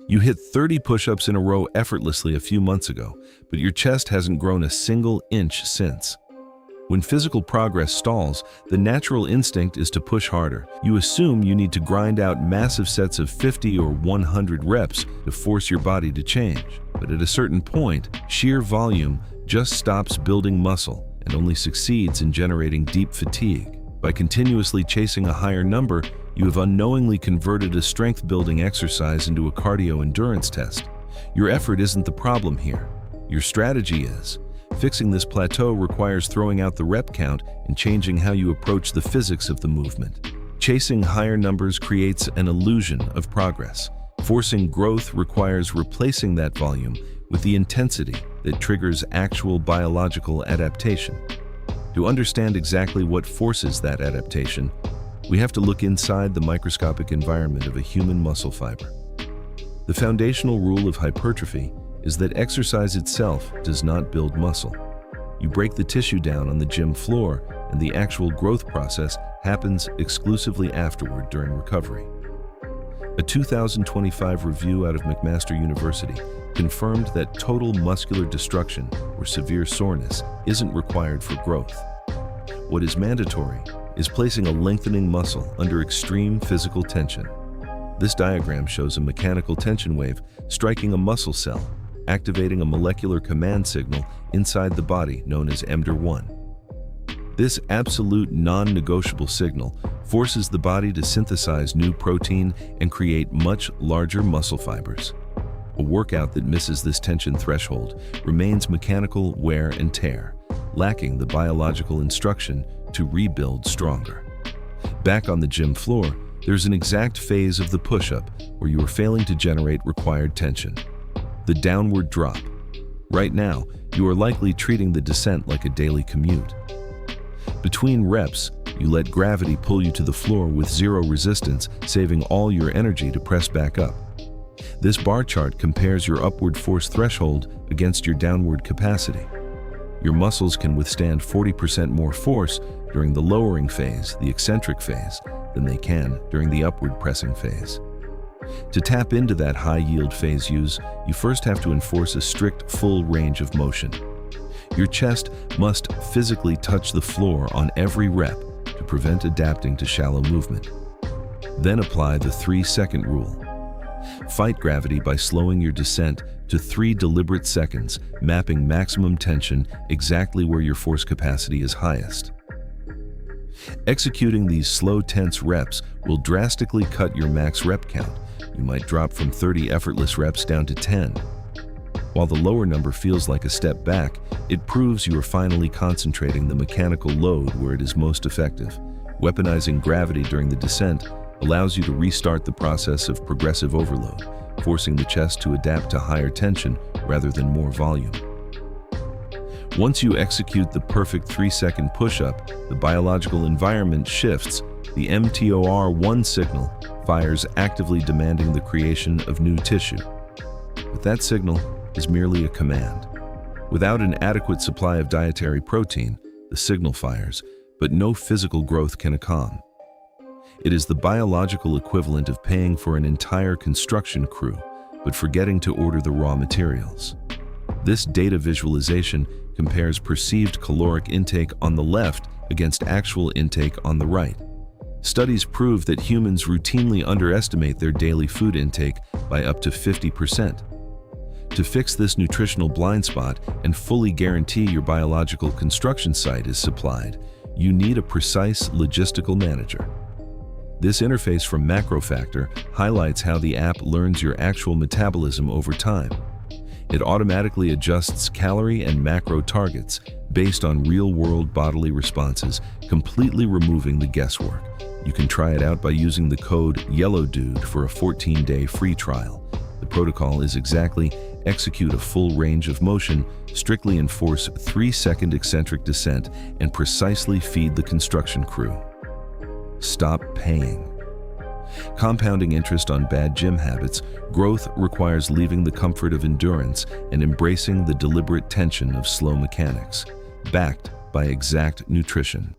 You hit 30 push-ups in a row effortlessly a few months ago, but your chest hasn't grown a single inch since. When physical progress stalls, the natural instinct is to push harder. You assume you need to grind out massive sets of 50 or 100 reps to force your body to change. But at a certain point, sheer volume just stops building muscle and only succeeds in generating deep fatigue. By continuously chasing a higher number, you have unknowingly converted a strength-building exercise into a cardio endurance test. Your effort isn't the problem here. Your strategy is. Fixing this plateau requires throwing out the rep count and changing how you approach the physics of the movement. Chasing higher numbers creates an illusion of progress. Forcing growth requires replacing that volume with the intensity that triggers actual biological adaptation. To understand exactly what forces that adaptation, we have to look inside the microscopic environment of a human muscle fiber. The foundational rule of hypertrophy is that exercise itself does not build muscle. You break the tissue down on the gym floor, and the actual growth process happens exclusively afterward during recovery. A 2025 review out of McMaster University confirmed that total muscular destruction or severe soreness isn't required for growth. What is mandatory is placing a lengthening muscle under extreme physical tension. This diagram shows a mechanical tension wave striking a muscle cell, activating a molecular command signal inside the body known as mTOR1. This absolute non-negotiable signal forces the body to synthesize new protein and create much larger muscle fibers. A workout that misses this tension threshold remains mechanical wear and tear, lacking the biological instruction to rebuild stronger. Back on the gym floor, there's an exact phase of the push-up where you are failing to generate required tension. The downward drop. Right now, you are likely treating the descent like a daily commute. Between reps, you let gravity pull you to the floor with zero resistance, saving all your energy to press back up. This bar chart compares your upward force threshold against your downward capacity. Your muscles can withstand 40% more force during the lowering phase, the eccentric phase, than they can during the upward pressing phase. To tap into that high-yield phase you first have to enforce a strict full range of motion. Your chest must physically touch the floor on every rep to prevent adapting to shallow movement. Then apply the 3-second rule. Fight gravity by slowing your descent to 3 deliberate seconds, mapping maximum tension exactly where your force capacity is highest. Executing these slow, tense reps will drastically cut your max rep count. You might drop from 30 effortless reps down to 10. While the lower number feels like a step back, it proves you are finally concentrating the mechanical load where it is most effective. Weaponizing gravity during the descent allows you to restart the process of progressive overload, forcing the chest to adapt to higher tension rather than more volume. Once you execute the perfect 3-second push-up, the biological environment shifts. The mTOR1 signal fires, actively demanding the creation of new tissue. But that signal is merely a command. Without an adequate supply of dietary protein, the signal fires, but no physical growth can come. It is the biological equivalent of paying for an entire construction crew, but forgetting to order the raw materials. This data visualization compares perceived caloric intake on the left against actual intake on the right. Studies prove that humans routinely underestimate their daily food intake by up to 50%. To fix this nutritional blind spot and fully guarantee your biological construction site is supplied, you need a precise logistical manager. This interface from MacroFactor highlights how the app learns your actual metabolism over time. It automatically adjusts calorie and macro targets based on real-world bodily responses, completely removing the guesswork. You can try it out by using the code YELLOWDUDE for a 14-day free trial. The protocol is exactly execute a full range of motion, strictly enforce 3-second eccentric descent, and precisely feed the construction crew. Stop paying. Compounding interest on bad gym habits, growth requires leaving the comfort of endurance and embracing the deliberate tension of slow mechanics, backed by exact nutrition.